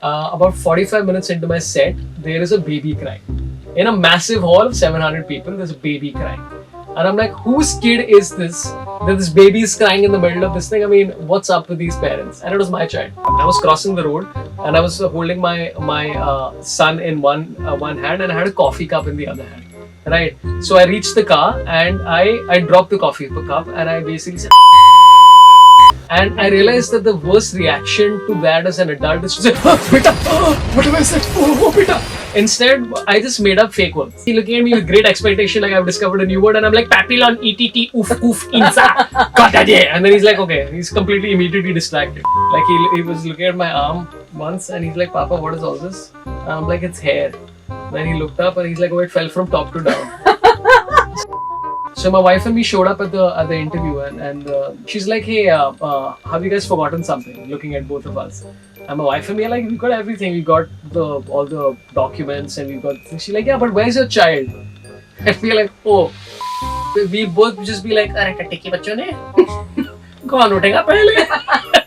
about 45 minutes into my set, there is a baby crying. In a massive hall of 700 people, there's a baby crying. And I'm like, whose kid is this? That this baby is crying in the middle of this thing. I mean, what's up with these parents? And it was my child. I was crossing the road and I was holding my son in one hand and I had a coffee cup in the other hand. Right. So I reached the car and I dropped the coffee cup and I basically said, and I realized that the worst reaction to that as an adult is to say, oh, beta, what have I said? Oh, beta. Instead, I just made up fake words. He's looking at me with great expectation, like I've discovered a new word, and I'm like, papillon, ETT, oof, oof, insa, katade. And then he's like, okay, he's completely immediately distracted. Like he was looking at my arm once, and he's like, Papa, what is all this? And I'm like, it's hair. Then he looked up, and he's like, oh, it fell from top to down. So my wife and me showed up at the interview and she's like, hey, have you guys forgotten something? Looking at both of us. And my wife and me are like, we got everything. We got all the documents and we got. She's like, yeah, but where's your child? And we're like, oh. We both just be like, अरे टट्टी के बच्चों ने कौन उठेगा पहले?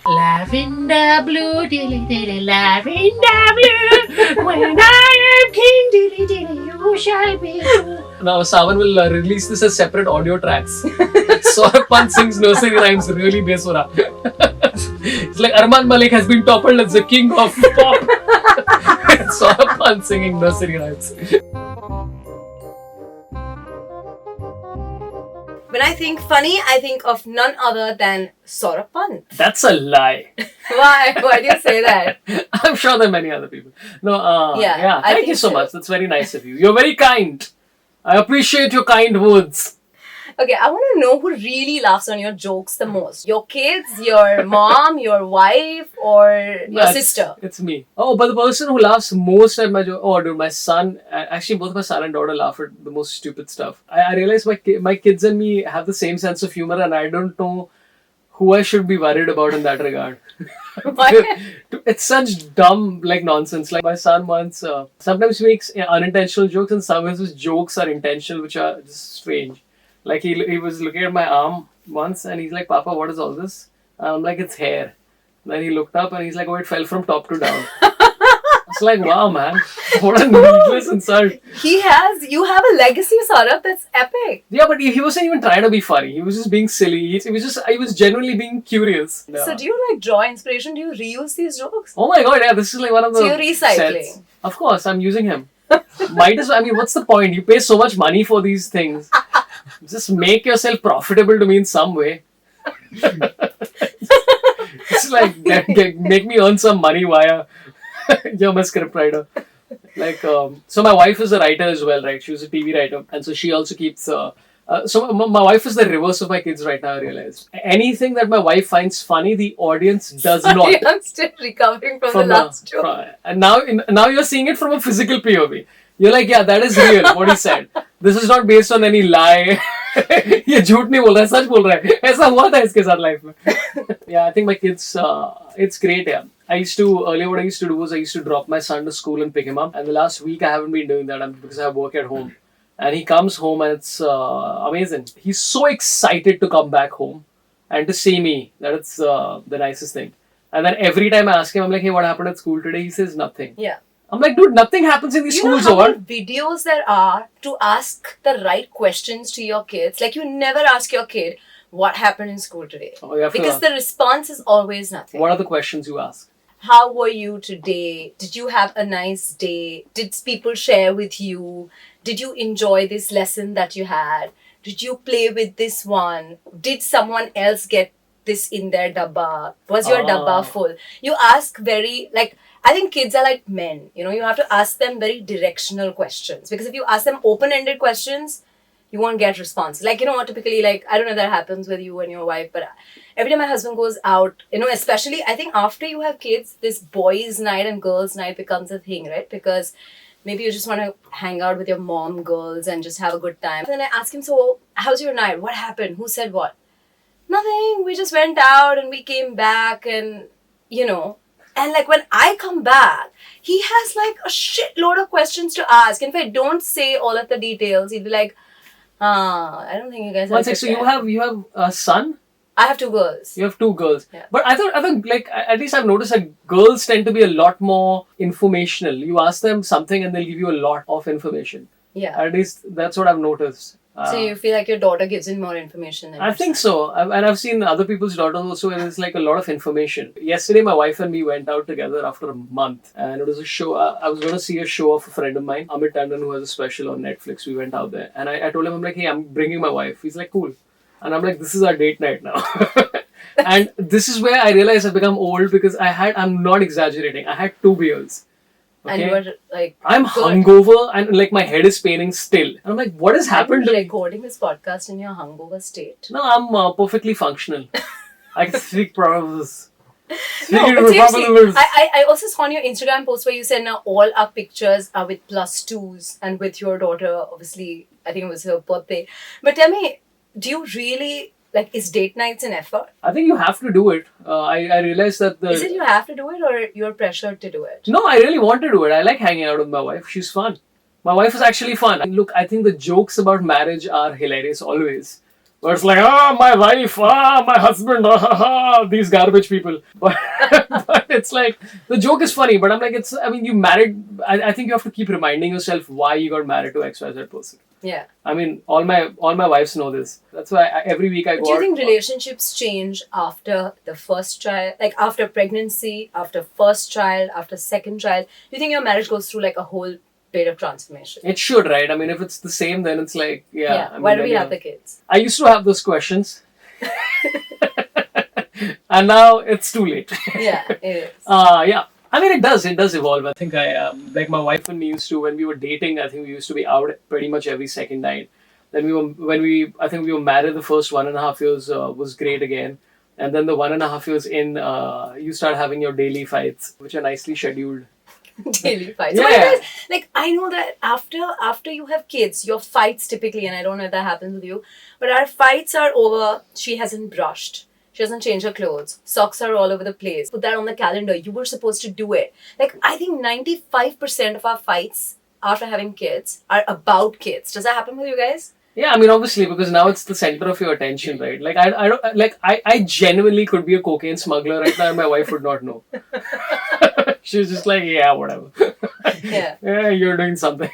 Lavender blue, dilly dilly, lavender blue. When I am king, dilly dilly, you shall be. Now Savan will release this as separate audio tracks. Sohrab Pant sings nursery rhymes really besura. It's like Arman Malik has been toppled as the king of pop. Sohrab Pant singing nursery rhymes. When I think funny, I think of none other than Sorabh Pant. That's a lie. Why? Why do you say that? I'm sure there are many other people. No, yeah. Thank you so much. That's very nice of you. You're very kind. I appreciate your kind words. Okay, I want to know who really laughs on your jokes the most. Your kids, your mom, your wife, or your sister? It's me. Oh, but the person who laughs most at my joke, oh dude, my son, actually both my son and daughter laugh at the most stupid stuff. I realize my kids and me have the same sense of humor and I don't know who I should be worried about in that regard. It's such dumb nonsense. Like my son once sometimes makes unintentional jokes and sometimes his jokes are intentional, which are just strange. Like he was looking at my arm once and he's like, Papa, what is all this? And I'm like, it's hair. Then he looked up and he's like, oh, it fell from top to down. It's like, wow, man. What a needless insult. You have a legacy, Sorabh, that's epic. Yeah, but he wasn't even trying to be funny. He was just being silly. He was genuinely being curious. Yeah. So do you draw inspiration? Do you reuse these jokes? Oh my god, yeah, this is one of the So you're recycling? sets. Of course, I'm using him. Might as well, what's the point? You pay so much money for these things. Just make yourself profitable to me in some way. It's like, make me earn some money via you're my scriptwriter. So my wife is a writer as well, right? She was a TV writer. And so she also keeps... so my wife is the reverse of my kids right now, I realize. Anything that my wife finds funny, the audience does not. I'm still recovering from the last joke. And now you're seeing it from a physical POV. You're like, yeah, that is real, what he said. This is not based on any lie. ये झूठ नहीं बोल रहा है, सच बोल रहा है. ऐसा हुआ था इसके साथ life में. Yeah, I think my kids, it's great, yeah. Earlier what I used to do was I used to drop my son to school and pick him up. And the last week I haven't been doing that because I have work at home. And he comes home and it's amazing. He's so excited to come back home and to see me. That it's the nicest thing. And then every time I ask him, I'm like, hey, what happened at school today? He says nothing. Yeah. I'm like, dude, nothing happens in these schools or what? Videos there are to ask the right questions to your kids. Like you never ask your kid, what happened in school today? Oh, because the response is always nothing. What are the questions you ask? How were you today? Did you have a nice day? Did people share with you? Did you enjoy this lesson that you had? Did you play with this one? Did someone else get this in their dabba? Was your dabba full? You ask I think kids are like men. You have to ask them very directional questions. Because if you ask them open-ended questions, you won't get responses. Typically, I don't know if that happens with you and your wife, but every time my husband goes out, especially, I think after you have kids, this boys' night and girls' night becomes a thing, right? Because maybe you just want to hang out with your mom, girls, and just have a good time. And then I ask him, so how's your night? What happened? Who said what? Nothing. We just went out and we came back and, And when I come back, he has a shitload of questions to ask. And if I don't say all of the details, he'll be like, I don't think you guys have So you have a son? I have two girls. You have two girls. Yeah. But I thought like at least I've noticed that girls tend to be a lot more informational. You ask them something and they'll give you a lot of information. Yeah. At least that's what I've noticed. So you feel like your daughter gives in more information than I think so. And I've seen other people's daughters also where there's like a lot of information. Yesterday, my wife and me went out together after a month. And it was a show. I was going to see a show of a friend of mine, Amit Tandon, who has a special on Netflix. We went out there. And I told him, I'm like, hey, I'm bringing my wife. He's like, cool. And I'm like, this is our date night now. And this is where I realized I've become old because I'm not exaggerating, I had 2 beers. And you were like, I'm hungover and like my head is paining still. And I'm like, what has happened? Are you recording this podcast in your hungover state? No, I'm perfectly functional. I can speak proverbs. No, but seriously, I also saw on your Instagram post where you said now all our pictures are with +2s and with your daughter, obviously, I think it was her birthday. But tell me, do you really, like, is date nights an effort? I think you have to do it. I realized that Is it you have to do it or you're pressured to do it? No, I really want to do it. I like hanging out with my wife. She's fun. My wife is actually fun. And look, I think the jokes about marriage are hilarious always. Where it's like, my wife, my husband, these garbage people. But it's like, the joke is funny, but I'm like, you married, I think you have to keep reminding yourself why you got married to XYZ person. Yeah. I mean, all my wives know this. That's why every week I go out. Do you think relationships change after the first child? Like after pregnancy, after first child, after second child? Do you think your marriage goes through like a whole bit of transformation? It should, right? I mean, if it's the same, then it's like, yeah. I mean, why do we have the kids? I used to have those questions. And now it's too late. Yeah, it is. Yeah. I mean, it does evolve. I think like my wife and me used to, when we were dating, I think we used to be out pretty much every second night. Then I think we were married the first 1.5 years was great again. And then the 1.5 years in, you start having your daily fights, which are nicely scheduled. Daily fights. Yeah. So guys, like, I know that after you have kids, your fights typically, and I don't know if that happens with you, but our fights are over. She hasn't brushed. She doesn't change her clothes. Socks are all over the place. Put that on the calendar. You were supposed to do it. Like, I think 95% of our fights after having kids are about kids. Does that happen with you guys? Yeah, I mean, obviously, because now it's the center of your attention, right? Like, I genuinely could be a cocaine smuggler right now and my wife would not know. She's just like, yeah, whatever. Yeah. Yeah, you're doing something.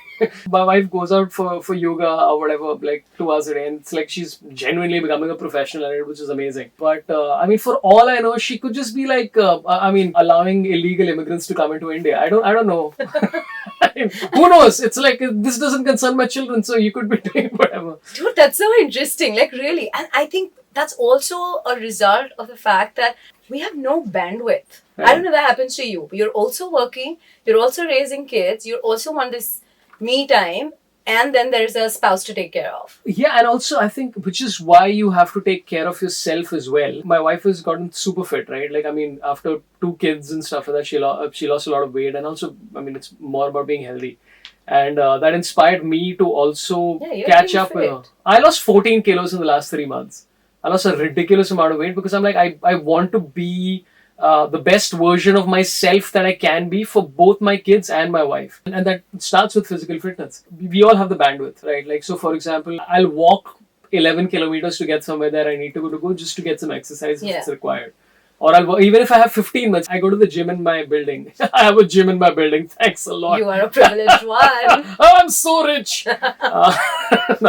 My wife goes out for yoga or whatever, like 2 hours a day. And it's like she's genuinely becoming a professional at it, which is amazing. But, I mean, for all I know, she could just be like, allowing illegal immigrants to come into India. I don't know. I mean, who knows? It's like, this doesn't concern my children, so you could be doing whatever. Dude, that's so interesting. Like, really. And I think that's also a result of the fact that we have no bandwidth. Right. I don't know if that happens to you. You're also working, you're also raising kids, you also want this me time, and then there's a spouse to take care of. Yeah, and also I think, which is why you have to take care of yourself as well. My wife has gotten super fit, right? Like, I mean, after 2 kids and stuff like that, she lost a lot of weight, and also, I mean, it's more about being healthy. And that inspired me to also catch up with her. I lost 14 kilos in the last 3 months. I lost a ridiculous amount of weight because I'm like, I want to be the best version of myself that I can be for both my kids and my wife. And that starts with physical fitness. We all have the bandwidth, right? Like, so for example, I'll walk 11 kilometers to get somewhere that I need to go just to get some exercise if it's required. Or even if I have 15 minutes, I go to the gym in my building. I have a gym in my building. Thanks a lot. You are a privileged one. I'm so rich. No,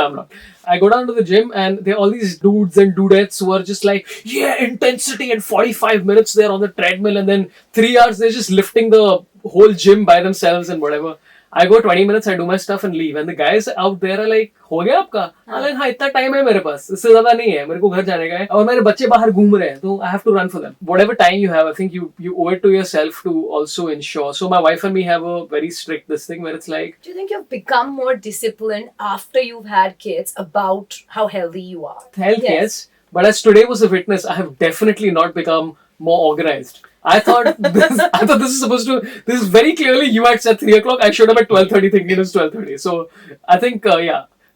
I'm not. I go down to the gym and there are all these dudes and dudettes who are just like, yeah, intensity, and 45 minutes they're on the treadmill and then 3 hours they're just lifting the whole gym by themselves and whatever. I go 20 minutes, I do my stuff and leave. And the guys out there are like, हो गया आपका? I'm like, हाँ, इतना time है मेरे पास. इससे ज़्यादा नहीं है. मेरे को घर जाने का है. और मेरे बच्चे बाहर घूम रहे हैं. तो I have to run for them. Whatever time you have, I think you owe it to yourself to also ensure. So my wife and me have a very strict this thing where it's like... Do you think you've become more disciplined after you've had kids about how healthy you are? Health, yes. But as today was a witness, I have definitely not become more organized. I thought this is very clearly you had said 3 o'clock. I showed up at 12:30 thinking it was 12:30. So I think,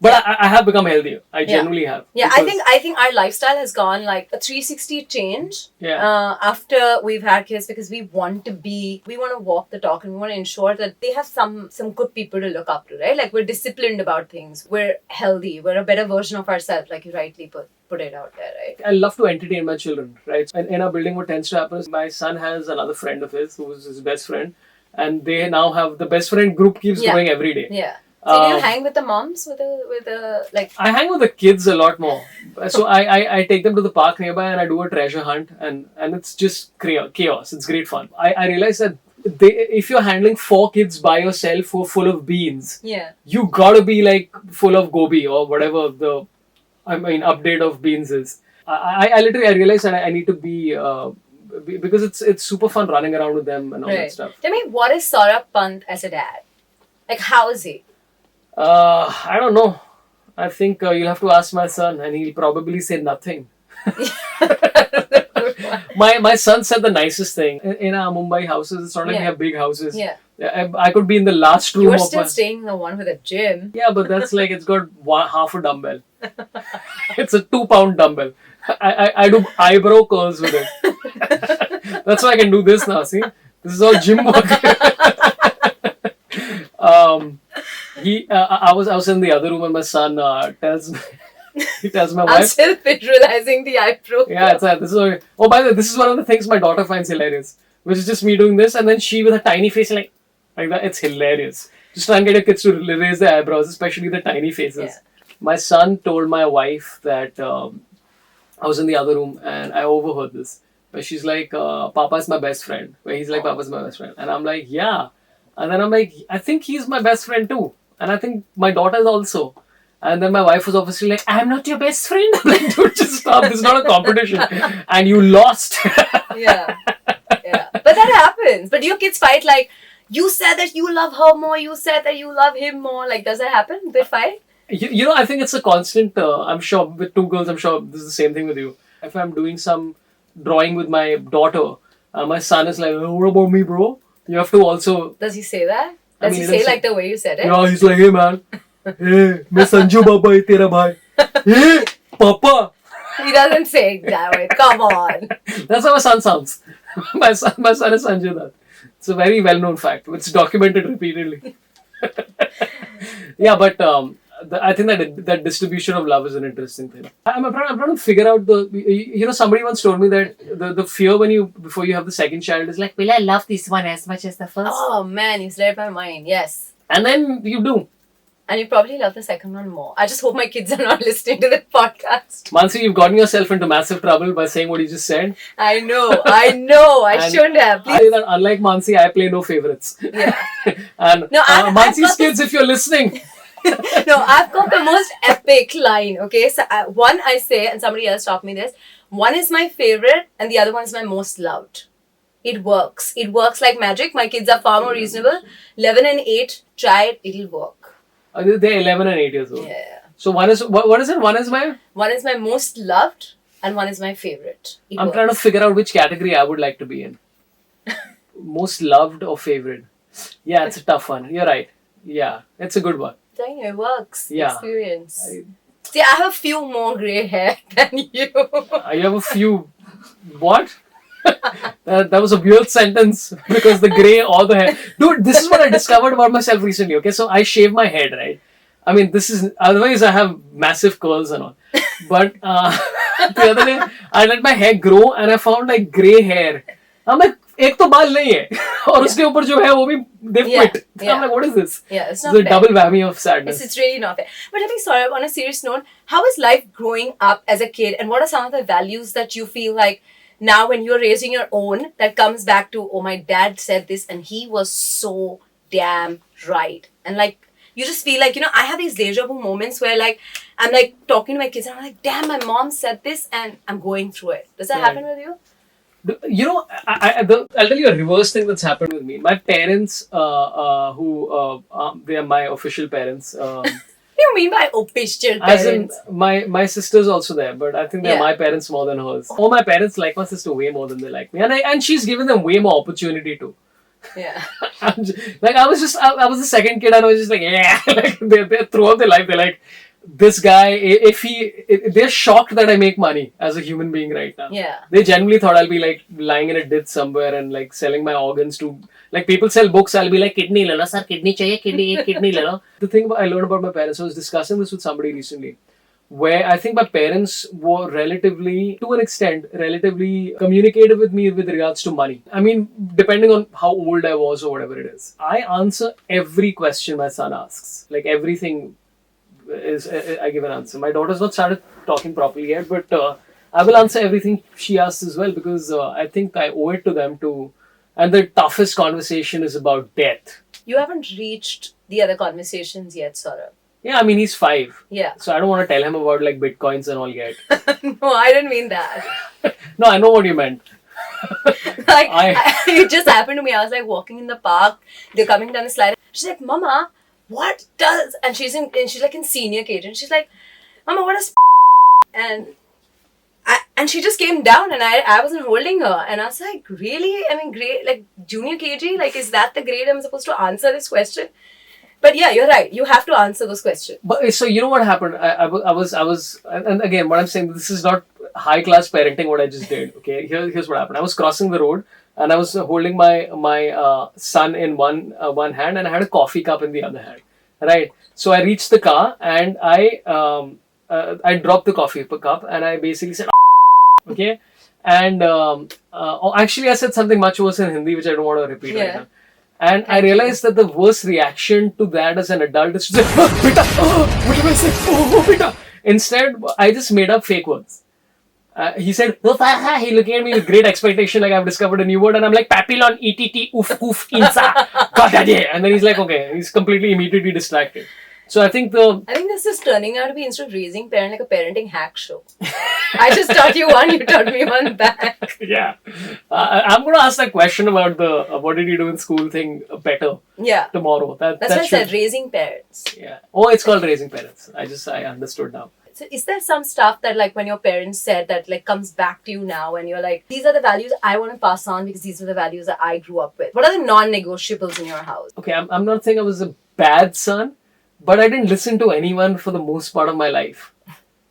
But I have become healthier. I genuinely have. Yeah, I think our lifestyle has gone like a 360 change. Yeah. After we've had kids, because we want to walk the talk, and we want to ensure that they have some good people to look up to, right? Like, we're disciplined about things. We're healthy. We're a better version of ourselves, like you rightly put it out there, right? I love to entertain my children, right? And in our building, what tends to happen is my son has another friend of his who is his best friend, and they now have the best friend group keeps growing every day. Yeah. So do you hang with the moms with a like? I hang with the kids a lot more. So I take them to the park nearby and I do a treasure hunt, and it's just chaos. It's great fun. I realize that if you're handling 4 kids by yourself who are full of beans, you gotta be like full of gobi or whatever the update of beans is. I literally realized that I need to be because it's super fun running around with them and all that stuff. Tell me, what is Sorabh Pant as a dad? Like, how is he? I don't know. I think you'll have to ask my son, and he'll probably say nothing. My son said the nicest thing. In our Mumbai houses, it's not like we have big houses. Yeah. I could be in the last room. You're still staying in the one with a gym. Yeah, but that's like, it's got half a dumbbell. It's a 2-pound dumbbell. I do eyebrow curls with it. That's why I can do this now. See, this is all gym work. I was in the other room and my son tells my wife. I'm still visualizing the eyebrow. Yeah, this is. Oh, by the way, this is one of the things my daughter finds hilarious, which is just me doing this, and then she with a tiny face like that. It's hilarious. Just try and get your kids to raise their eyebrows, especially the tiny faces. Yeah. My son told my wife that I was in the other room and I overheard this. But she's like, Papa is my best friend. Where he's like, Papa's my best friend. And I'm like, yeah. And then I'm like, I think he's my best friend too. And I think my daughter is also. And then my wife was obviously like, I'm not your best friend. I'm like, dude, just stop. This is not a competition. And you lost. Yeah. But that happens. But your kids fight like, you said that you love her more. You said that you love him more. Like, does that happen? They fight? You know, I think it's a constant, I'm sure with 2 girls, I'm sure this is the same thing with you. If I'm doing some drawing with my daughter, my son is like, oh, what about me, bro? You have to also... Does he say that? Does he say like the way you said it? Yeah, he's like, hey man, hey, मैं संजू बाबा है तेरा भाई, hey, Papa. He doesn't say it that way. Come on. That's how my son sounds. My son is Sanjay Dutt. It's a very well-known fact. It's documented repeatedly. Yeah, but I think that distribution of love is an interesting thing. I'm trying to figure out somebody once told me that the fear before you have the second child is like, will I love this one as much as the first? Oh man, you read my mind. Yes. And then you do. And you probably love the second one more. I just hope my kids are not listening to the podcast. Mansi, you've gotten yourself into massive trouble by saying what you just said. I know. I shouldn't have. I say that unlike Mansi, I play no favorites. Yeah. And no, Mansi's kids, if you're listening. No, I've got the most epic line, okay? So one I say, and somebody else taught me this. One is my favorite and the other one is my most loved. It works. It works like magic. My kids are far more reasonable. 11 and 8, try it, it'll work. They're 11 and 8 years old. Yeah. So what is it? One is my most loved and one is my favorite. I'm trying to figure out which category I would like to be in. Most loved or favorite? Yeah, it's a tough one. You're right. Yeah, it's a good one. Dang, it works. Yeah. Experience. See, I have a few more grey hair than you. You have a few... What? That was a weird sentence because the grey or the hair. Dude, this is what I discovered about myself recently. Okay, so I shave my head, right? I mean, otherwise I have massive curls and all. But the other day, I let my hair grow and I found like grey hair. I'm like, एक तो बाल नहीं है और उसके ऊपर जो है वो भी they've quit. I'm like, what is this? Yeah, it's not fair. It's a double whammy of sadness. It's really not fair. But I think, Saurabh, on a serious note, how is life growing up as a kid and what are some of the values that you feel like now when you're raising your own that comes back to, oh, my dad said this and he was so damn right. And like, you just feel like, I have these deja vu moments where like, I'm like talking to my kids and I'm like, damn, my mom said this and I'm going through it. Does that happen with you? I'll tell you a reverse thing that's happened with me. My parents, they are my official parents. What do you mean by official parents? As in, my sister's also there, but I think they're my parents more than hers. All my parents like my sister way more than they like me. And she's given them way more opportunity too. Yeah. Like I was the second kid, and I was just like, yeah, like they throughout their life, they're like, this guy, they're shocked that I make money as a human being right now. Yeah. They genuinely thought I'll be like lying in a ditch somewhere and like selling my organs to, like people sell books, I'll be like, kidney le lo, sir, kidney chahiye, kidney le lo. The thing I learned about my parents, I was discussing this with somebody recently, where I think my parents were relatively, to an extent, relatively communicative with me with regards to money. I mean, depending on how old I was or whatever it is. I answer every question my son asks. Like everything is, I give an answer. My daughter's not started talking properly yet, but I will answer everything she asks as well, because I think I owe it to them to. And the toughest conversation is about death. You haven't reached the other conversations yet, Sorabh. Yeah, I mean, he's 5. Yeah. So I don't want to tell him about like bitcoins and all yet. No, I didn't mean that. No, I know what you meant. Like, it just happened to me. I was like walking in the park. They're coming down the slide. She's like, Mama, what does... And she's like in senior KG. And she's like, Mama, what is... And she just came down and I wasn't holding her. And I was like, really? I mean, grade, like junior KG? Like, is that the grade I'm supposed to answer this question? But yeah, you're right. You have to answer those questions. But so you know what happened? I was, and again, what I'm saying, this is not high class parenting. What I just did. Okay, here's what happened. I was crossing the road and I was holding my son in one hand and I had a coffee cup in the other hand. Right. So I reached the car and I dropped the coffee cup and I basically said, okay, and actually I said something much worse in Hindi, which I don't want to repeat right now. And I realized that the worst reaction to that as an adult is to say, oh, beta, what did I say? Oh, beta. Instead, I just made up fake words. He said, he looking at me with great expectation, like I've discovered a new word, and I'm like, papillon, ETT, oof, oof, insa, got that, yeah. And then he's like, okay, he's completely immediately distracted. So I think this is turning out to be, instead of raising parent, like a parenting hack show. I just taught you one, you taught me one back. Yeah. I'm going to ask that question about the what did you do in school thing better tomorrow. That's what I said, raising parents. Yeah. Oh, it's called raising parents. I understood now. So is there some stuff that like when your parents said that like comes back to you now and you're like, these are the values I want to pass on because these are the values that I grew up with? What are the non-negotiables in your house? Okay, I'm not saying I was a bad son, but I didn't listen to anyone for the most part of my life.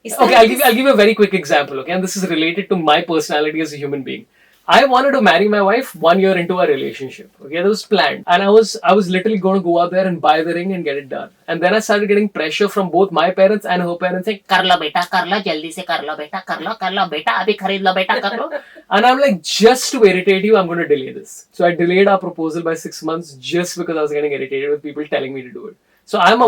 Okay, I'll give you a very quick example, okay? And this is related to my personality as a human being. I wanted to marry my wife 1 year into our relationship. Okay, that was planned. And I was literally going to go out there and buy the ring and get it done. And then I started getting pressure from both my parents and her parents saying, Kar lo beta, jaldi se kar lo beta, kar lo beta, abhi kharid lo beta, kar lo. And I'm like, just to irritate you, I'm going to delay this. So I delayed our proposal by 6 months just because I was getting irritated with people telling me to do it. So I'm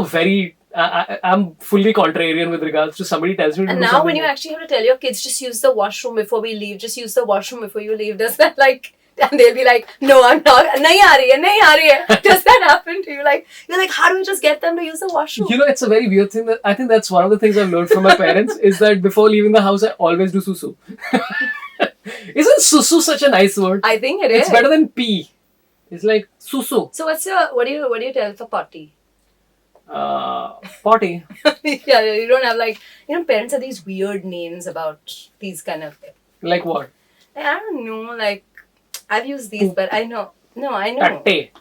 I'm fully contrarian with regards to somebody tells me to do something. And now when you actually have to tell your kids, just use the washroom before we leave, just use the washroom before you leave, does that like, and they'll be like, no, I'm not, nahi aa rahi hai. Does that happen to you? Like, you're like, how do we just get them to use the washroom? You know, it's a very weird thing that I think that's one of the things I've learned from my parents is that before leaving the house, I always do susu. Isn't susu such a nice word? I think it is. It's better than pee. It's like susu. So what do you tell for potty? Potty. Yeah, you don't have like, parents have these weird names about these kind of... Like what? I don't know, like, I've used these, but I know. No, I know. Tatte.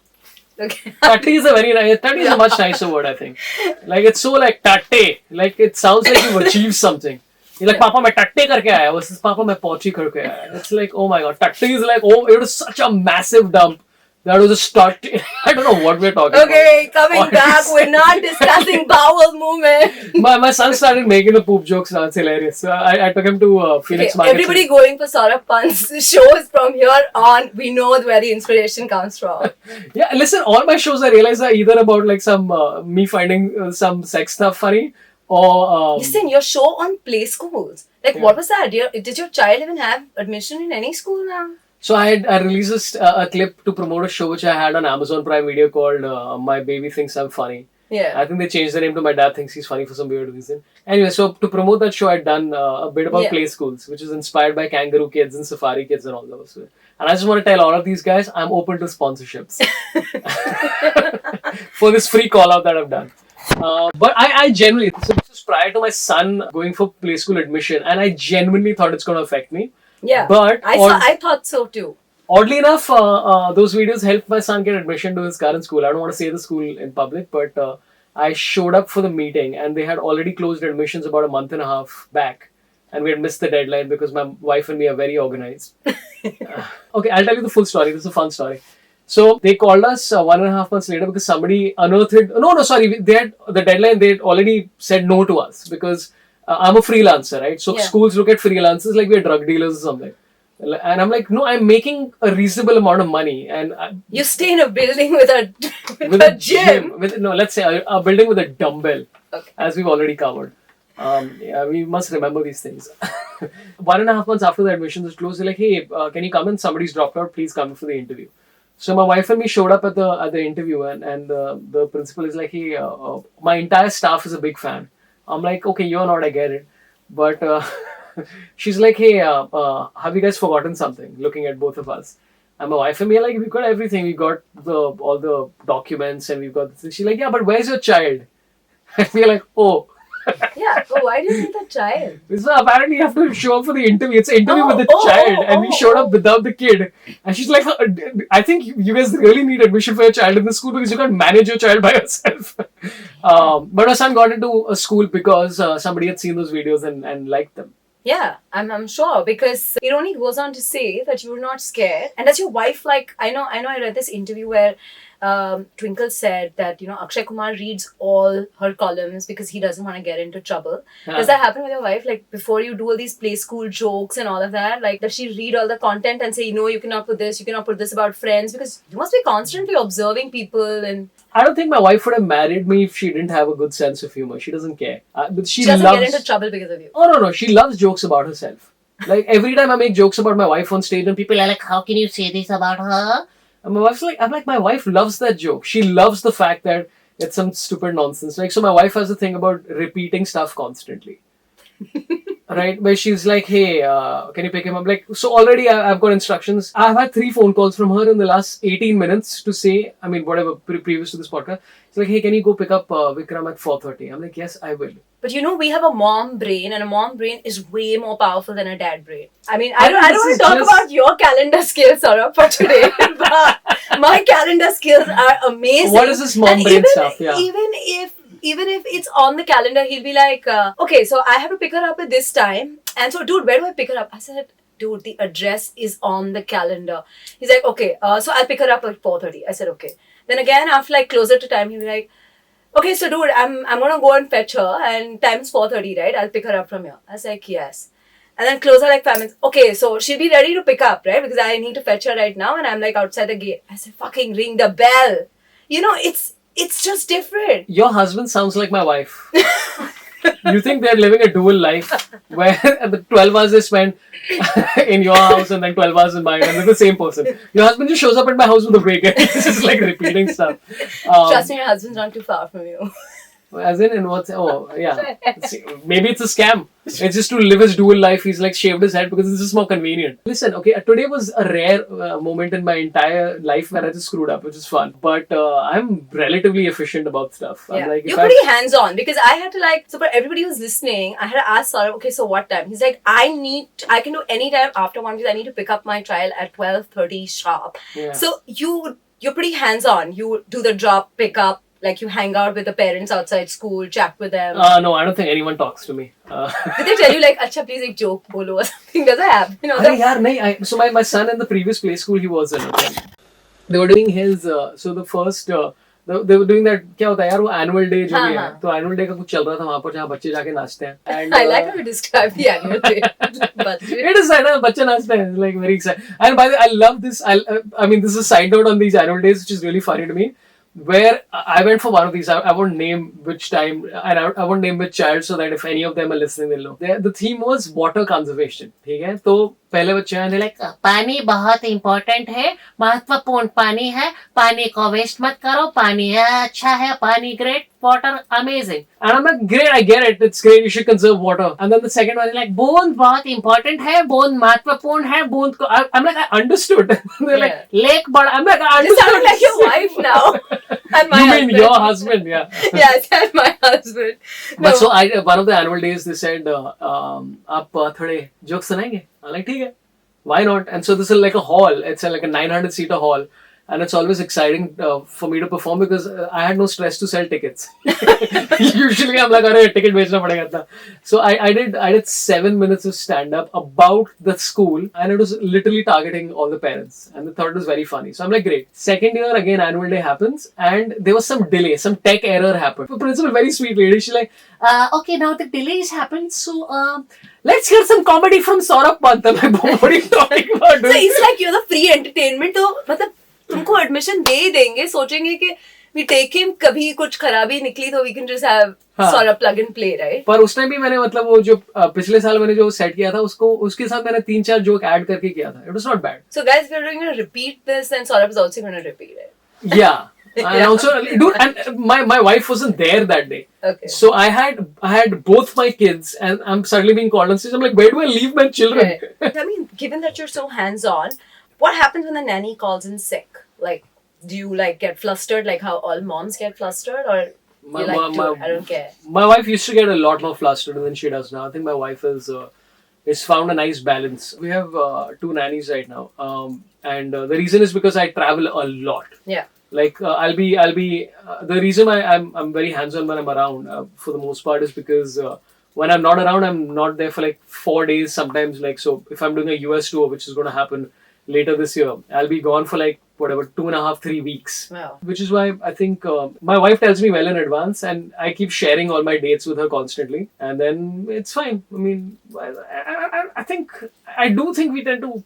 Okay. Tatte is a much nicer word, I think. Like, it's so like tatte. Like, it sounds like you've achieved something. You're like, Papa, मैं tatte करके आया versus Papa, मैं potty करके आया. It's like, oh my god, tatte is like, oh, it was such a massive dump. That was a start. I don't know what we're talking about. Okay, coming back, we're not discussing bowel movement. My son started making the poop jokes now. It's hilarious. So I took him to Phoenix Market. Everybody going for Sorabh Pant's shows from here on. We know where the inspiration comes from. Yeah, listen, all my shows I realize are either about like some me finding some sex stuff funny or... Listen, your show on play schools. Like, what was the idea? Did your child even have admission in any school now? So I released a clip to promote a show which I had on Amazon Prime Video called My Baby Thinks I'm Funny. Yeah. I think they changed the name to My Dad Thinks He's Funny for some weird reason. Anyway, so to promote that show, I'd done a bit about play schools, which is inspired by kangaroo kids and safari kids and all those. And I just want to tell all of these guys, I'm open to sponsorships for this free call out that I've done. But I genuinely, so this was prior to my son going for play school admission, and I genuinely thought it's going to affect me. Yeah, but I thought so too. Oddly enough, those videos helped my son get admission to his current school. I don't want to say the school in public, but I showed up for the meeting and they had already closed admissions about a month and a half back. And we had missed the deadline because my wife and me are very organized. Okay, I'll tell you the full story. This is a fun story. So they called us 1.5 months later because somebody unearthed it. No, sorry. They had the deadline. They had already said no to us because I'm a freelancer, right? So schools look at freelancers like we're drug dealers or something. And I'm like, no, I'm making a reasonable amount of money. And you stay in a building with a gym. Let's say a building with a dumbbell, Okay. as we've already covered. We must remember these things. 1.5 months after the admissions was closed, they're like, hey, can you come in? Somebody's dropped out. Please come for the interview. So my wife and me showed up at the interview, and the principal is like, hey, my entire staff is a big fan. I'm like, okay, you're not, I get it. But she's like, hey, have you guys forgotten something? Looking at both of us. And my wife and me are like, we've got everything. We got all the documents and we've got this. She's like, yeah, but where's your child? And we're like, oh. Yeah, but why do you need a child? So apparently you have to show up for the interview. It's an interview with the child, and we showed up without the kid. And she's like, I think you guys really need admission for your child in the school because you can't manage your child by yourself. But our son got into a school because somebody had seen those videos and liked them. Yeah, I'm sure, because it only goes on to say that you were not scared. And does your wife, like, I know I read this interview where Twinkle said that, Akshay Kumar reads all her columns because he doesn't want to get into trouble. Does that happen with your wife? Like, before you do all these play school jokes and all of that, like, does she read all the content and say, no, you cannot put this, you cannot put this about friends? Because you must be constantly observing people. And I don't think my wife would have married me if she didn't have a good sense of humor. She doesn't care. But she doesn't get into trouble because of you. Oh, no. She loves jokes about herself. Like, every time I make jokes about my wife on stage and people are like, how can you say this about her? And my wife's like, my wife loves that joke. She loves the fact that it's some stupid nonsense. Like, so my wife has a thing about repeating stuff constantly. Right? Where she's like, hey, can you pick him up? Like, so already I've got instructions. I've had 3 phone calls from her in the last 18 minutes to say, whatever, previous to this podcast. It's like, hey, can you go pick up Vikram at 4:30? I'm like, yes, I will. But we have a mom brain, and a mom brain is way more powerful than a dad brain. I don't want to talk about your calendar skills, Sorabh, for today. But my calendar skills are amazing. What is this mom brain stuff? Yeah. Even if it's on the calendar, he'll be like, okay, so I have to pick her up at this time. And so, dude, where do I pick her up? I said, dude, the address is on the calendar. He's like, okay, so I'll pick her up at 4:30. I said, okay. Then again, after like closer to time, he'll be like, okay, so dude, I'm gonna go and fetch her, and time's 4:30, right? I'll pick her up from here. I was like, yes. And then closer like 5 minutes. Okay, so she'll be ready to pick up, right? Because I need to fetch her right now, and I'm like outside the gate. I said, fucking ring the bell. It's just different. Your husband sounds like my wife. You think they're living a dual life where the 12 hours they spend in your house and then 12 hours in mine, and they're the same person. Your husband just shows up at my house with a wig. It's just like repeating stuff. Trust me, your husband's not too far from you. As in what? Oh, yeah. Maybe it's a scam. It's just to live his dual life. He's like shaved his head because it's just more convenient. Listen, okay, today was a rare moment in my entire life where I just screwed up, which is fun. But I'm relatively efficient about stuff. Yeah. I'm like, you're pretty hands-on, because I had to so for everybody who's listening, I had to ask Sorabh, okay, so what time? He's like, I can do any time after 1 because I need to pick up my child at 12:30 sharp. Yeah. So you're pretty hands-on. You do the drop, pick up. Like, you hang out with the parents outside school, chat with them. No, I don't think anyone talks to me. Did they tell you, like, acha, please, a joke bolo or something? Does that happen? So my son in the previous play school, he was in it. They were doing his, so the first, they were doing that, क्या होता है यार, वो annual day जो भी है. तो annual day का कुछ चल रहा था वहाँ पर जहाँ बच्चे जाके नाचते हैं. And I like how you describe the annual day. It is like बच्चे नाचते हैं, like very exciting. And by the way, I love this. This is a side note on these annual days, which is really funny to me. Where I went for one of these, I won't name which time, and I won't name which child, so that if any of them are listening, they'll know. The theme was water conservation. ठीक है? तो पहले बच्चे आने like, पानी बहुत important है, महत्वपूर्ण पानी है, पानी को waste मत करो, पानी अच्छा है, पानी great, water amazing. And I'm like, great, I get it, it's great, you should conserve water. And then the second one is like, bond बहुत important है, bond महत्वपूर्ण है, bond को, I'm like, I understood. They're like, lake बड़ा, I'm like, I understood. You sound like your wife now. And my husband. Your husband, yeah. Yeah, I said my husband. No. But so one of the annual days, they said, आप थोड़े jokes सुनाएंगे? I'm like, ठीक है. why not? And so this is like a hall. It's like a 900-seater hall. And it's always exciting for me to perform because I had no stress to sell tickets. Usually I'm like, "Arey, ticket bechna padega tha." So I did 7 minutes of stand up about the school, and it was literally targeting all the parents, and the third was very funny. So I'm like, great. Second year again, annual day happens, and there was some delay, some tech error happened. The principal, very sweet lady, she's like, okay, now the delay has happened, so let's hear some comedy from Sorabh Pant. I'm like, what are you talking about? So it's like you're the free entertainment. तो मतलब तुमको admission दे ही देंगे, सोचेंगे कि we take him, कभी कुछ खराबी निकली तो we can just have sort of plug and play, right? पर उस टाइम भी मैंने मतलब वो जो पिछले साल मैंने जो सेट किया था उसको उसके साथ मैंने 3-4 जोक ऐड करके किया था. It was not bad. So guys, we're going to repeat this, and Sorabh is also going to repeat it. Yeah. And also, dude, and my wife wasn't there that day. Okay. So I had both my kids, and I'm suddenly being called on stage. I'm like, where do I leave my children? Right. I mean, given that you're so hands-on, what happens when the nanny calls in sick? Like, do you like get flustered, like how all moms get flustered, or you I don't care? My wife used to get a lot more flustered than she does now. I think my wife has found a nice balance. We have 2 nannies right now, and the reason is because I travel a lot. Yeah. Like I'll be the reason I'm very hands-on when I'm around for the most part is because when I'm not around, I'm not there for like 4 days sometimes. Like, so if I'm doing a US tour, which is going to happen later this year, I'll be gone for like whatever 2.5-3 weeks. Wow. Which is why I think my wife tells me well in advance, and I keep sharing all my dates with her constantly, and then it's fine. I mean, I do think we tend to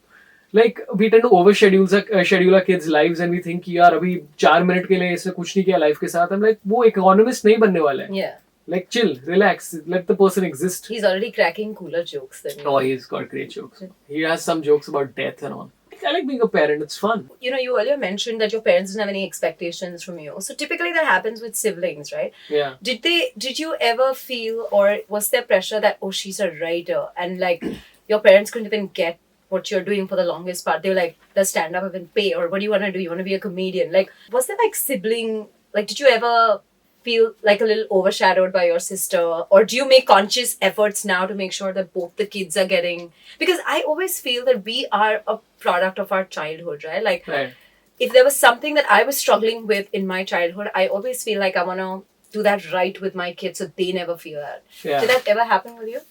schedule our kids' lives, and we think कि यार अभी 4 minute के लिए इसने कुछ नहीं किया life के साथ. I'm like, वो economist नहीं बनने वाला है. Yeah. Like, chill, relax, let the person exist. He's already cracking cooler jokes than you. Oh, he's got great jokes. He has some jokes about death and all. I like being a parent. It's fun. You know, you earlier mentioned that your parents didn't have any expectations from you. So typically that happens with siblings, right? Yeah. Did you ever feel, or was there pressure that, oh, she's a writer, and like your parents couldn't even get what you're doing for the longest part? They were like, does stand up even pay, or what do you want to do? You want to be a comedian? Like, was there like sibling, like did you ever feel like a little overshadowed by your sister, or do you make conscious efforts now to make sure that both the kids are getting, because I always feel that we are a product of our childhood, right? Like, right. If there was something that I was struggling with in my childhood, I always feel like I want to do that right with my kids so they never feel that. Yeah. Did that ever happen with you?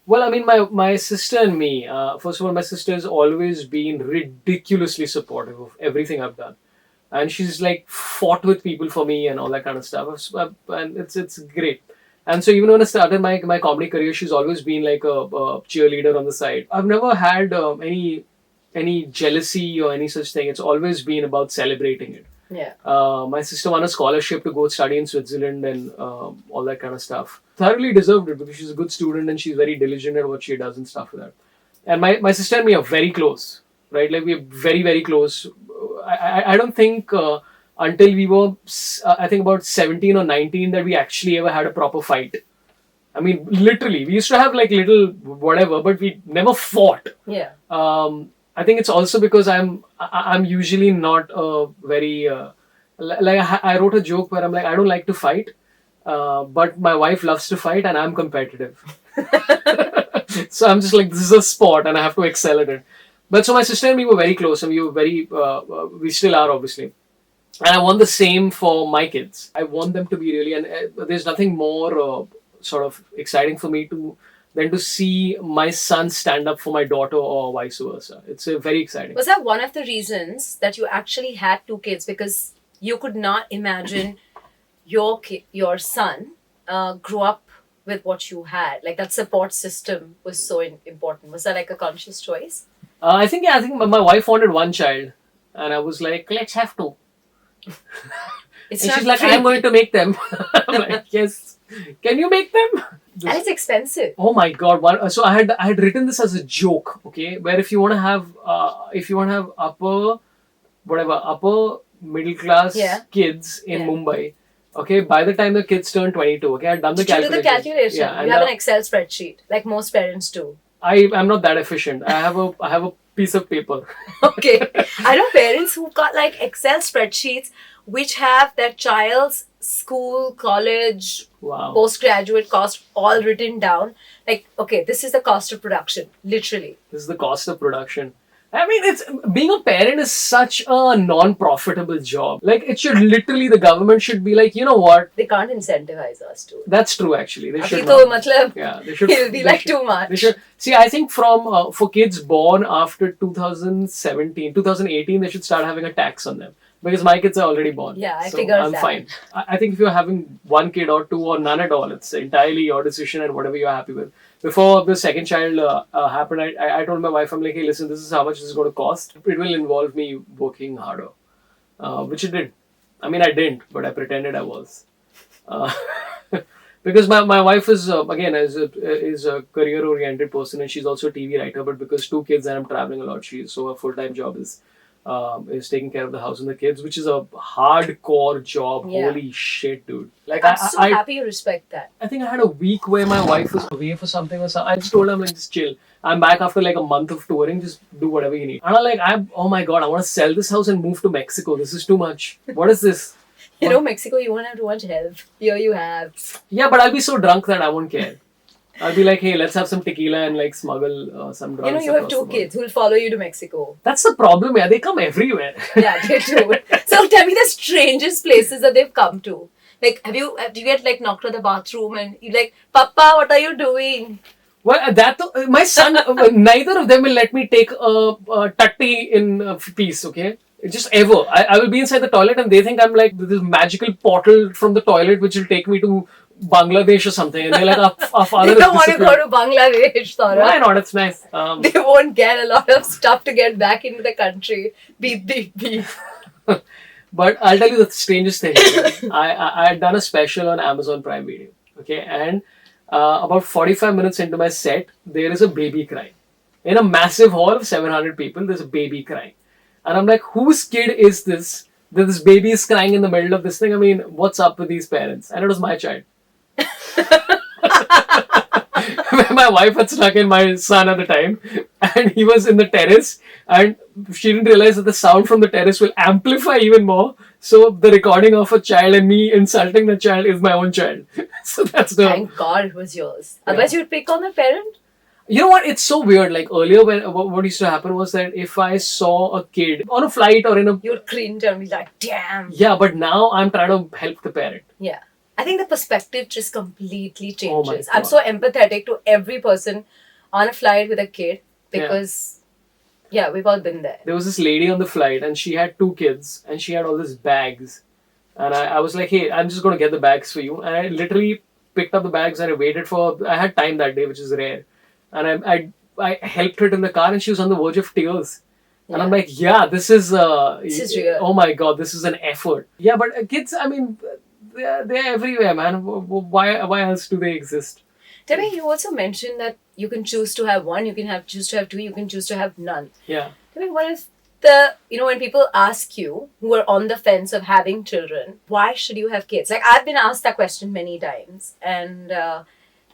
Well, I mean, my sister and me, first of all, my sister has always been ridiculously supportive of everything I've done. And she's like fought with people for me and all that kind of stuff. And it's great. And so even when I started my comedy career, she's always been like a cheerleader on the side. I've never had any jealousy or any such thing. It's always been about celebrating it. Yeah. My sister won a scholarship to go study in Switzerland and all that kind of stuff. Thoroughly deserved it because she's a good student and she's very diligent at what she does and stuff like that. And my sister and me are very close, right? Like we're very, very close. I don't think until we were, I think about 17 or 19 that we actually ever had a proper fight. I mean, literally, we used to have like little whatever, but we never fought. Yeah. I think it's also because I'm usually not a very like I wrote a joke where I'm like, I don't like to fight, but my wife loves to fight and I'm competitive. So I'm just like, this is a sport and I have to excel at it. But so my sister and me were very close, and we were very, we still are obviously. And I want the same for my kids. I want them to be really, and there's nothing more sort of exciting for me than to see my son stand up for my daughter or vice versa. It's very exciting. Was that one of the reasons that you actually had 2 kids? Because you could not imagine your son grew up with what you had. Like that support system was so important. Was that like a conscious choice? I think my wife wanted 1 child, and I was like, let's have 2. It's and not she's like, free. I'm going to make them. I'm like, yes. Can you make them? And it's expensive. Oh my god! So I had written this as a joke, okay? Where if you want to have upper middle class kids in Mumbai, okay, by the time the kids turn 22, okay, I've done the calculation. You do the calculation. Yeah, you have an Excel spreadsheet, like most parents do. I'm not that efficient. I have a piece of paper. Okay. I know parents who've got like Excel spreadsheets which have their child's school, college, postgraduate cost all written down. Like, okay, this is the cost of production, literally. This is the cost of production. I mean, it's being a parent is such a non-profitable job. Like, it should literally, the government should be like, you know what? They can't incentivize us to. That's true, actually. They Abhi should to not. matlab, Yeah, they should. it'll be they like should- too much. They should see. I think from for kids born after 2017, 2018, they should start having a tax on them because my kids are already born. Yeah, I so figured I'm that. fine. I think if you're having one kid or two or none at all, it's entirely your decision and whatever you're happy with. Before the second child happened, I told my wife, I'm like, hey, listen, this is how much this is going to cost. It will involve me working harder, which it did. I mean, I didn't, but I pretended I was. Uh, because my wife is again is a career oriented person and she's also a TV writer. But because two kids and I'm traveling a lot, her full time job is taking care of the house and the kids, which is a hardcore job. Yeah. Holy shit, dude! Like I'm so I happy you respect that. I think I had a week where my wife was away for something or something. I just told her, I'm like, just chill. I'm back after like a month of touring. Just do whatever you need. And oh my god, I want to sell this house and move to Mexico. This is too much. What is this? You know, Mexico, you won't have too much help. Here you have. Yeah, but I'll be so drunk that I won't care. I'll be like, hey, let's have some tequila and like smuggle some drugs. You know, you have across two the kids who'll follow you to Mexico. That's the problem, yeah. They come everywhere. Yeah, they do. So tell me the strangest places that they've come to. Like, do you get like knocked at the bathroom and you're like, Papa, what are you doing? Well, my son, neither of them will let me take a tutty in peace, okay? Just ever. I will be inside the toilet and they think I'm like this magical portal from the toilet which will take me to Bangladesh or something. And they're like, our father They don't has want to go disappeared. to Bangladesh, Sorabh. Why not? It's nice. They won't get a lot of stuff to get back into the country. Beep, beep, beep. But I'll tell you the strangest thing. I had done a special on Amazon Prime Video. Okay, and about 45 minutes into my set, there is a baby crying. In a massive hall of 700 people, there's a baby crying. And I'm like, whose kid is this? That this baby is crying in the middle of this thing? I mean, what's up with these parents? And it was my child. My wife had stuck in my son at the time, and he was in the terrace, and she didn't realize that the sound from the terrace will amplify even more. So the recording of a child and me insulting the child is my own child. So that's the. Thank God it was yours. Otherwise, you'd pick on the parent. You know what? It's so weird. Like earlier, when what used to happen was that if I saw a kid on a flight or in a You'd cringe and be like, damn. yeah, but now I'm trying to help the parent. Yeah. I think the perspective just completely Oh my changes. I'm God. so empathetic to every person on a flight with a kid because, yeah, we've all been there. There was this lady on the flight and she had two kids and she had all these bags. And I was like, hey, I'm just going to get the bags for you. And I literally picked up the bags and I waited I had time that day, which is rare. And I helped her in the car and she was on the verge of tears. And I'm like, yeah, this is real. Oh my God, this is an effort. Yeah, but kids, I mean, they're everywhere, man. Why else do they exist? Tell me, you also mentioned that you can choose to have one, you can choose to have two, you can choose to have none. Yeah. Tell me, what if when people ask you who are on the fence of having children, why should you have kids? Like, I've been asked that question many times and,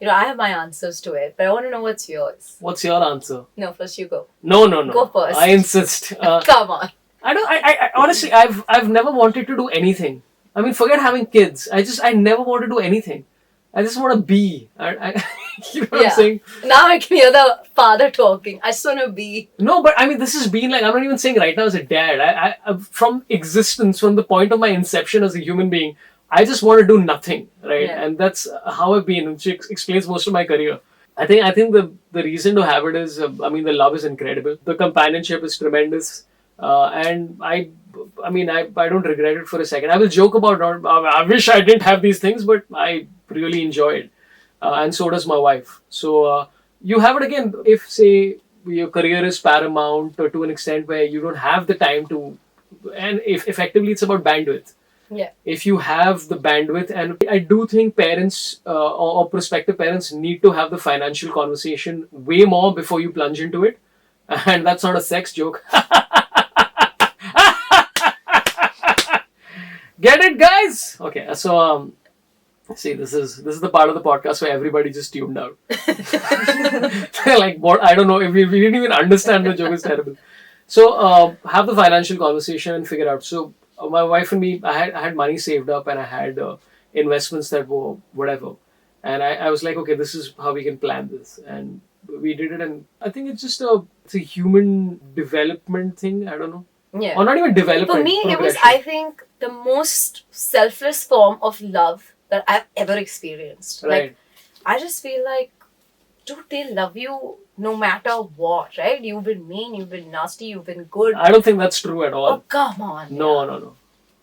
I have my answers to it, but I want to know what's yours. What's your answer? No, first you go. No. Go first. I insist. Come on. I honestly, I've never wanted to do anything. I mean, forget having kids. I never want to do anything. I just want to be. You know what I'm saying? Now I can hear the father talking. I just want to be. No, but I mean, this has been like, I'm not even saying right now as a dad. I from existence, from the point of my inception as a human being, I just want to do nothing, right? Yeah. And that's how I've been, which explains most of my career. I think the reason to have it is, the love is incredible. The companionship is tremendous. And I don't regret it for a second. I will joke about I wish I didn't have these things, but I really enjoy it. And so does my wife. So you have it again if, say, your career is paramount to an extent where you don't have the time to, and if effectively it's about bandwidth. Yeah. If you have the bandwidth, and I do think parents or prospective parents need to have the financial conversation way more before you plunge into it. And that's not a sex joke. Get it, guys? Okay, so see, this is the part of the podcast where everybody just tuned out. They're like, what? I don't know. If we didn't even understand the joke, is terrible. So have the financial conversation and figure out. So my wife and me, I had money saved up and I had investments that were whatever. And I was like, okay, this is how we can plan this. And we did it, and I think it's a human development thing. I don't know, Yeah. or not even development. For me, it was, progression. I think, the most selfless form of love that I've ever experienced. Right. Like, I just feel like, dude, they love you no matter what, right? You've been mean, you've been nasty, you've been good. I don't think that's true at all. Oh, come on. No.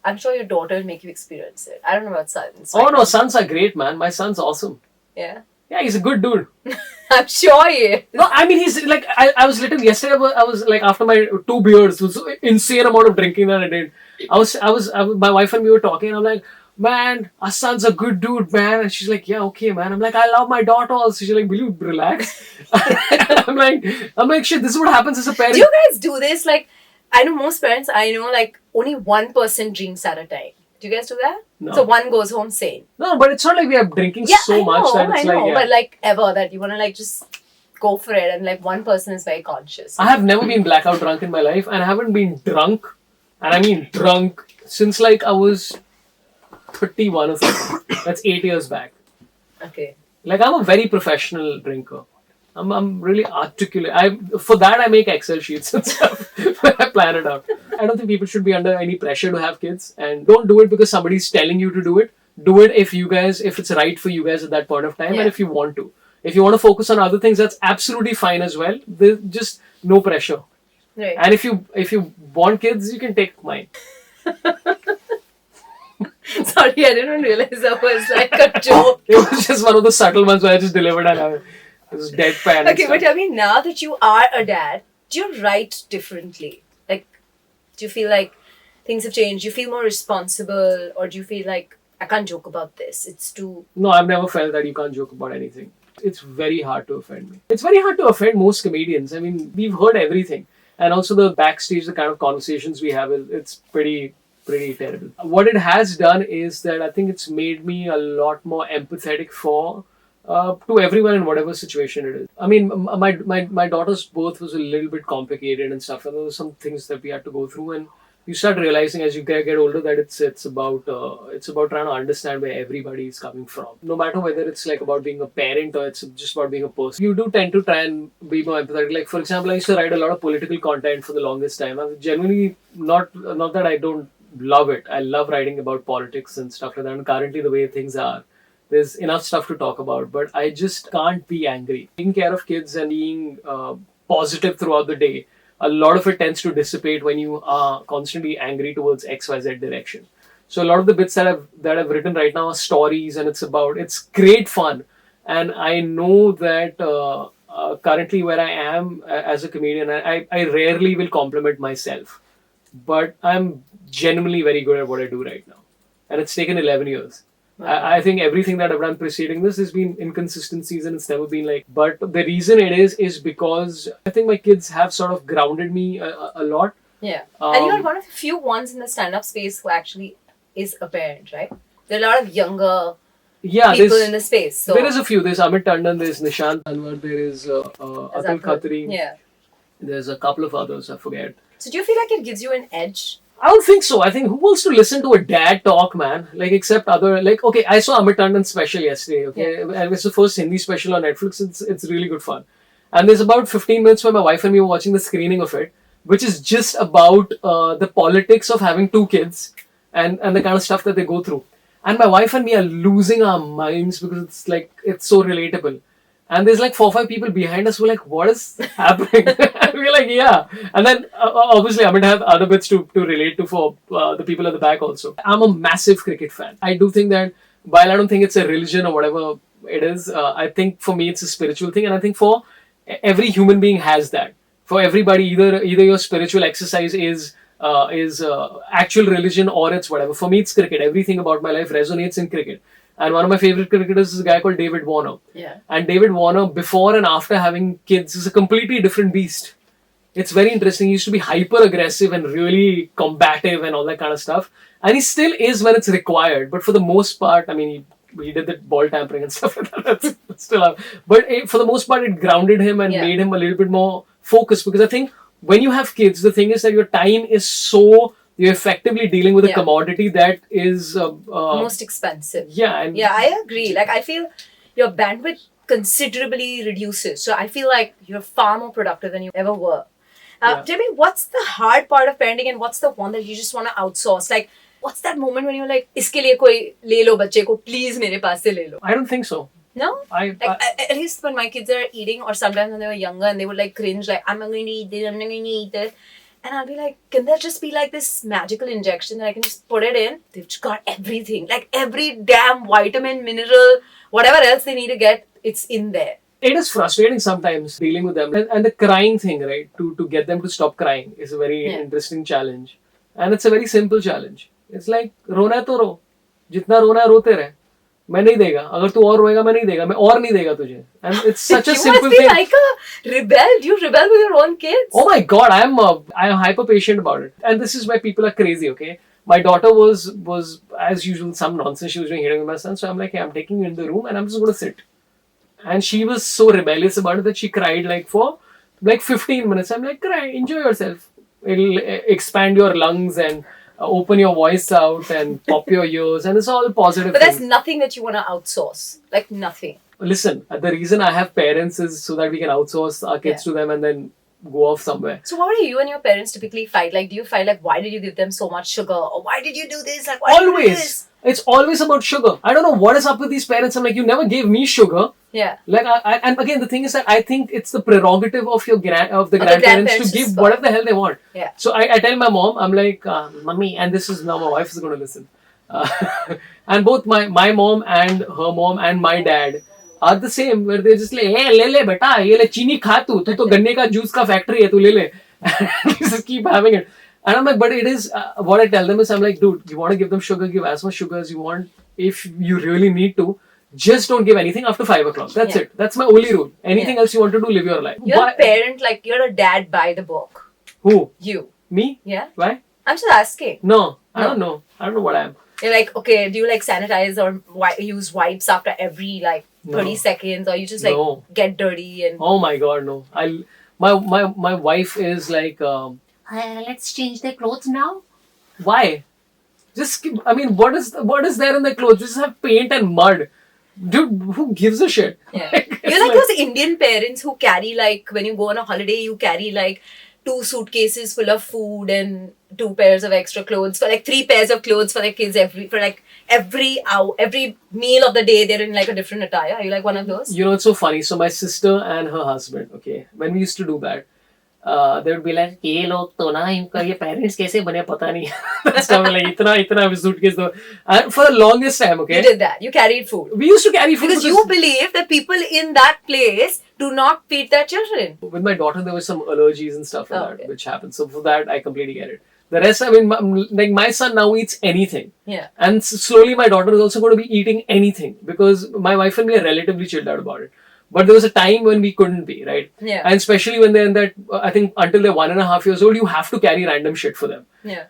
I'm sure your daughter will make you experience it. I don't know about sons. Oh no, sons are great, man. My son's awesome. Yeah. Yeah, he's a good dude. I'm sure he is. No, I mean he's like I was literally yesterday. I was like after my 2 beers, it was insane amount of drinking that I did. My wife and me were talking, and I'm like, man, our son's a good dude, man. And she's like, yeah, okay, man. I'm like, I love my daughter also. She's like, will you relax? I'm like, shit, this is what happens as a parent. Do you guys do this? Like, I know most parents, like only one person drinks at a time. Do you guys do that? No. So one goes home sane. No, but it's not like we are drinking so much that it's I know, like, yeah. but like ever that you want to like just go for it and like one person is very conscious. I have never been blackout drunk in my life, and I haven't been drunk, and I mean drunk, since like I was 31 or something. That's 8 years back. Okay. Like I'm a very professional drinker. I'm really articulate. For that I make Excel sheets and stuff. I plan it out. I don't think people should be under any pressure to have kids, and don't do it because somebody's telling you to do it. Do it if it's right for you guys at that point of time, and if you want to. If you want to focus on other things, that's absolutely fine as well. There's just no pressure. Right. And if you want kids, you can take mine. Sorry, I didn't realize that was like a joke. It was just one of the subtle ones where I just delivered and it was deadpan. Okay, but tell me, now that you are a dad, do you write differently? Like, do you feel like things have changed? Do you feel more responsible? Or do you feel like, I can't joke about this? It's too... No, I've never felt that you can't joke about anything. It's very hard to offend me. It's very hard to offend most comedians. I mean, we've heard everything. And also the backstage, the kind of conversations we have, it's pretty terrible. What it has done is that I think it's made me a lot more empathetic to everyone in whatever situation it is. I mean, my daughter's birth was a little bit complicated and stuff, and there were some things that we had to go through, and you start realizing as you get older that it's about trying to understand where everybody is coming from. No matter whether it's like about being a parent or it's just about being a person, you do tend to try and be more empathetic. Like for example, I used to write a lot of political content for the longest time. I'm genuinely not that I don't love it. I love writing about politics and stuff like that. And currently the way things are, there's enough stuff to talk about, but I just can't be angry. Taking care of kids and being positive throughout the day, a lot of it tends to dissipate when you are constantly angry towards XYZ direction. So a lot of the bits that I've written right now are stories, and it's great fun. And I know that currently where I am as a comedian, I rarely will compliment myself, but I'm genuinely very good at what I do right now, and it's taken 11 years. I think everything that I've done preceding this has been inconsistencies, and it's never been like. But the reason it is because I think my kids have sort of grounded me a lot. Yeah. And you're one of the few ones in the stand-up space who actually is a parent, right? There are a lot of younger people in the space. So there is a few. There's Amit Tandon, there's Nishant Anwar, there is Atul Khatri. Yeah. There's a couple of others, I forget. So do you feel like it gives you an edge? I don't think so. I think who wants to listen to a dad talk, man? Like, except okay, I saw Amit Tandon's special yesterday, okay? Yeah. And it's the first Hindi special on Netflix. It's really good fun. And there's about 15 minutes where my wife and me were watching the screening of it, which is just about the politics of having 2 kids and the kind of stuff that they go through. And my wife and me are losing our minds because it's so relatable. And there's like 4 or 5 people behind us who are like, what is happening? And we're like, yeah. And then obviously I'm going to have other bits to relate to for the people at the back also. I'm a massive cricket fan. I do think that while I don't think it's a religion or whatever it is, I think for me it's a spiritual thing. And I think for every human being has that. For everybody, either your spiritual exercise is actual religion or it's whatever. For me, it's cricket. Everything about my life resonates in cricket. And one of my favorite cricketers is a guy called David Warner. Yeah. And David Warner, before and after having kids, is a completely different beast. It's very interesting. He used to be hyper aggressive and really combative and all that kind of stuff. And he still is when it's required. But for the most part, I mean, he did the ball tampering and stuff like that. That's still up. But for the most part, it grounded him and made him a little bit more focused. Because I think when you have kids, the thing is that your time is so... You're effectively dealing with a commodity that is... most expensive. Yeah. And I agree. Like, I feel your bandwidth considerably reduces. So I feel like you're far more productive than you ever were. Yeah. Tell me, what's the hard part of parenting and what's the one that you just want to outsource? Like, what's that moment when you're like, iske liye koi le lo bacche ko, please mere paas se le lo. I don't think so. No? At least when my kids are eating, or sometimes when they were younger and they would like cringe, like, I'm not going to eat this, I'm not going to eat this. And I'll be like, can there just be like this magical injection that I can just put it in? They've just got everything. Like every damn vitamin, mineral, whatever else they need to get, it's in there. It is frustrating sometimes dealing with them. And the crying thing, right? To get them to stop crying is a very interesting challenge. And it's a very simple challenge. It's like, rona hai to ro. Jitna rona hai, rote rahe. मैं नहीं देगा. अगर तू और रोएगा मैं नहीं देगा. मैं और नहीं देगा तुझे. And it's such a simple thing. You must be like a rebel. You rebel with your own kids. Oh my god, I am hyper patient about it. And this is why people are crazy, okay? My daughter was as usual some nonsense she was doing hitting with my son. So I'm like, hey, I'm taking you in the room and I'm just going to sit. And she was so rebellious about it that she cried like for like 15 minutes. I'm like, cry, enjoy yourself. It'll expand your lungs and open your voice out and pop your ears, and it's all positive. But that's nothing that you want to outsource. Like nothing. Listen, the reason I have parents is so that we can outsource our kids to them and then go off somewhere. So what do you and your parents typically fight? Like, do you fight like, why did you give them so much sugar? Or why did you do this? Like, why always. Did you do this? It's always about sugar. I don't know what is up with these parents. I'm like, you never gave me sugar. Yeah. Like, and again, the thing is that I think it's the prerogative of the grandparents to give whatever the hell they want. Yeah. So I tell my mom, I'm like, Mummy, and this is now my wife is going to listen. And both my mom and her mom and my dad are the same, where they're just like, hey, le beta, ye le chini kha tu to ganne ka juice ka factory hai, tu le. Just keep having it. And I'm like, but it is, what I tell them is, I'm like, dude, you want to give them sugar, give as much sugar as you want. If you really need to, just don't give anything after 5 o'clock. That's it. That's my only rule. Anything else you want to do, live your life. You're a parent, like, you're a dad by the book. Who? You. Me? Yeah. Why? I'm just asking. No, I don't know. I don't know what I am. You're like, okay, do you like sanitize or use wipes after every like 30 seconds, or you just like get dirty and... Oh my god, no. My wife is like, let's change their clothes now. Why? Just, I mean, what is there in the clothes? Just have paint and mud. Dude, who gives a shit? Yeah. You're like those Indian parents who carry like, when you go on a holiday, you carry like 2 suitcases full of food and 2 pairs of extra clothes, for like 3 pairs of clothes for the kids every hour, every meal of the day, they're in like a different attire. Are you like one of those? You know, it's so funny. So my sister and her husband, okay, when we used to do that, they would be like, "ये लोग तो ना इनका ये parents कैसे बने पता नहीं." Stuff like इतना suitcase दो. And for the longest time, okay. You did that. You carried food. We used to carry food because you believe that people in that place do not feed their children. With my daughter, there were some allergies and stuff like that, which happened. So for that, I completely get it. The rest, I mean, like my son now eats anything. Yeah. And slowly my daughter is also going to be eating anything because my wife and me are relatively chilled out about it. But there was a time when we couldn't be, right? Yeah. And especially when they're in that, I think until they're 1.5 years old, you have to carry random shit for them. Yeah.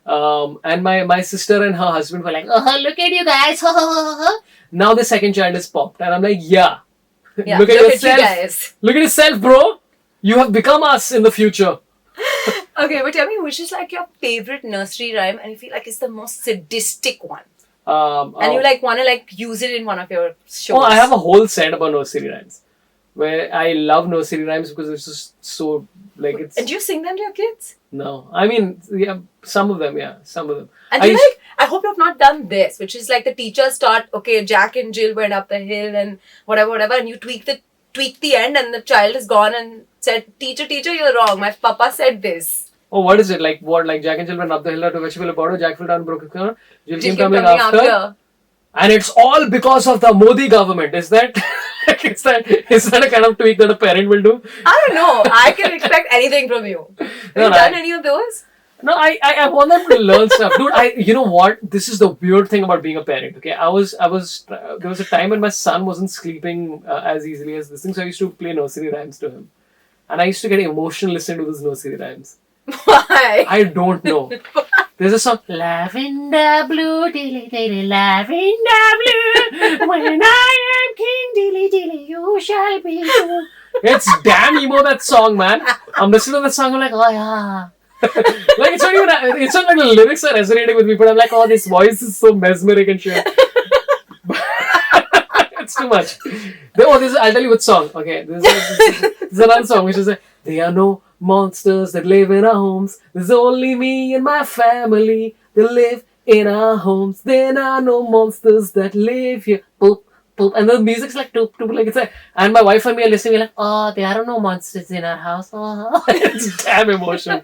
And my sister and her husband were like, "Oh, look at you guys." Now the second child is popped. And I'm like, yeah. Look at yourself. You guys. Look at yourself, bro. You have become us in the future. Okay, but tell me, which is like your favorite nursery rhyme and you feel like it's the most sadistic one? And you like want to like use it in one of your shows? Oh, I have a whole set about nursery rhymes. Where I love nursery rhymes because it's just so like it's. And do you sing them to your kids? No, I mean some of them. And I hope you've not done this, which is like the teachers taught, okay, Jack and Jill went up the hill and whatever, and you tweak the end, and the child is gone and said, teacher, you're wrong. My papa said this. Oh, what is it like? What like Jack and Jill went up the hill to fetch a powder. Jack fell down, broke his car. Jill came coming after. And it's all because of the Modi government. Is that is that a kind of tweak that a parent will do? I don't know. I can expect anything from you. Have you done any of those? No, I want them to learn stuff. Dude, you know what? This is the weird thing about being a parent, okay? There was a time when my son wasn't sleeping as easily as this thing, so I used to play nursery rhymes to him. And I used to get emotional listening to those nursery rhymes. Why? I don't know. There's a song, Lavender blue, dilly dilly, lavender blue. When I am king, dilly dilly, you shall be too. It's damn emo, that song, man. I'm listening to that song, I'm like, oh yeah. Like it's not like the lyrics are resonating with me, but I'm like, oh, this voice is so mesmeric and shit. It's too much. I'll tell you which song. Okay, this is another song which is like, there are no monsters that live in our homes. There's only me and my family that live in our homes. There are no monsters that live here. Boop, boop. And the music's like doop, doop, like it's like, and my wife and me are listening. We're like, oh, there are no monsters in our house. Oh. It's damn emotion.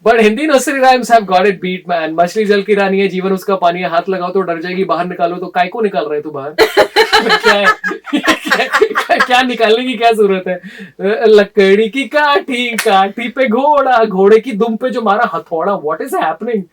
But Hindi nursery rhymes have got it beat, man. मछली जल की रानी है, जीवन उसका पानी है, हाथ लगाओ तो डर जाएगी, बाहर निकालो तो काय को निकाल रहे तू बाहर? क्या है? क्या निकालने की क्या जरूरत है? लकड़ी की काठी, काठी पे घोड़ा, घोड़े की दुम पे जो मारा हथौड़ा. What is happening?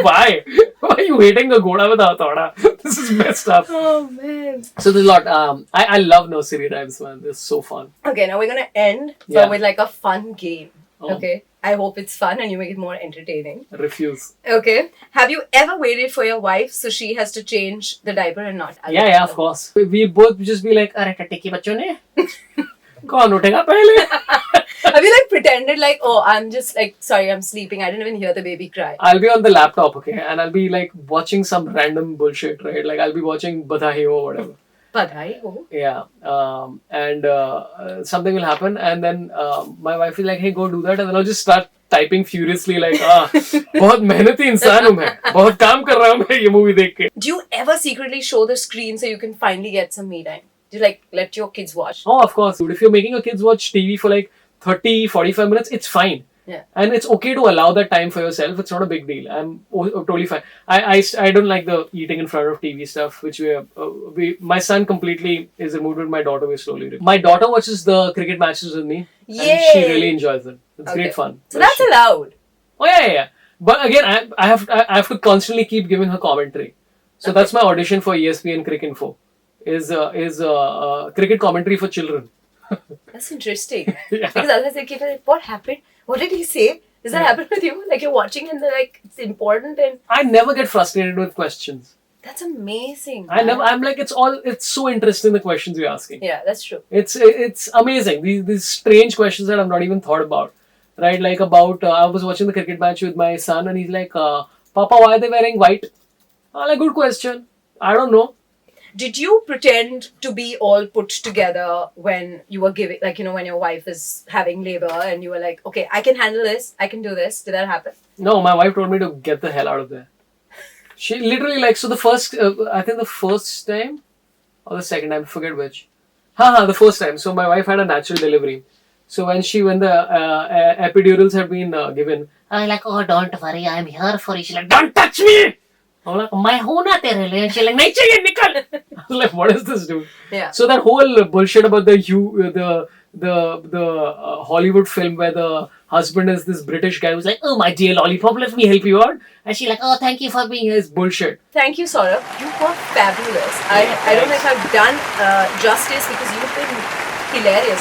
Why? Why are you hitting a घोड़ा with a हथौड़ा? This is messed up. Oh man. So there's a lot. I love nursery rhymes, man. They're so fun. Okay, now we're gonna end with like a fun game. Oh. Okay. I hope it's fun and you make it more entertaining. Refuse. Okay. Have you ever waited for your wife so she has to change the diaper and not? Yeah, of course. We both just be like, "Arey टट्टी की बच्चों ने कौन उठेगा पहले?" Have you like pretended like, oh, I'm just like, sorry, I'm sleeping. I didn't even hear the baby cry. I'll be on the laptop, okay, and I'll be like watching some random bullshit, right? Like I'll be watching Badhaai or whatever. Badhaai ho. Yeah, and something will happen, and then my wife is like, "Hey, go do that," and then I'll just start typing furiously, like, बहुत मेहनती इंसान हूँ मैं, बहुत काम कर रहा हूँ मैं ये movie देख के. Do you ever secretly show the screen so you can finally get some me time? Do you like let your kids watch? Oh, of course, dude. If you're making your kids watch TV for like 30, 45 minutes, it's fine. Yeah. And it's okay to allow that time for yourself. It's not a big deal. I'm totally fine. I don't like the eating in front of TV stuff, which my son completely is removed with my daughter. We're slowly. My daughter watches the cricket matches with me. Yay. And she really enjoys it. It's great fun. So that's allowed. Oh yeah. But again, I have to constantly keep giving her commentary. So that's my audition for ESPN Cricket Info. Is cricket commentary for children. That's interesting. Yeah. Because otherwise they keep like, what happened? What did he say? Does that happen with you? Like you're watching and they're like, it's important and... I never get frustrated with questions. That's amazing. I'm like, it's so interesting the questions you're asking. Yeah, that's true. It's amazing. These strange questions that I've not even thought about. Right? Like about, I was watching the cricket match with my son and he's like, Papa, why are they wearing white? I'm like, good question. I don't know. Did you pretend to be all put together when you were giving, like, you know, when your wife is having labor and you were like, okay, I can handle this, I can do this? Did that happen? No, my wife told me to get the hell out of there. She literally like, so the first, I think the first time or the second time, I forget which. The first time. So my wife had a natural delivery. So when the epidurals had been given, I was like, oh, don't worry, I'm here for you. She's like, don't touch me! I'm like, मैं हूँ ना तेरे लिए. She's like, नहीं चाहिए, निकल. I was like, what is this, dude? Yeah. So that whole bullshit about the Hollywood film where the husband is this British guy who's like, oh, my dear lollipop, let me help you out. And she's like, oh, thank you for being here. It's bullshit. Thank you, Sorabh. You were fabulous. I don't know if I've done justice because you've been hilarious.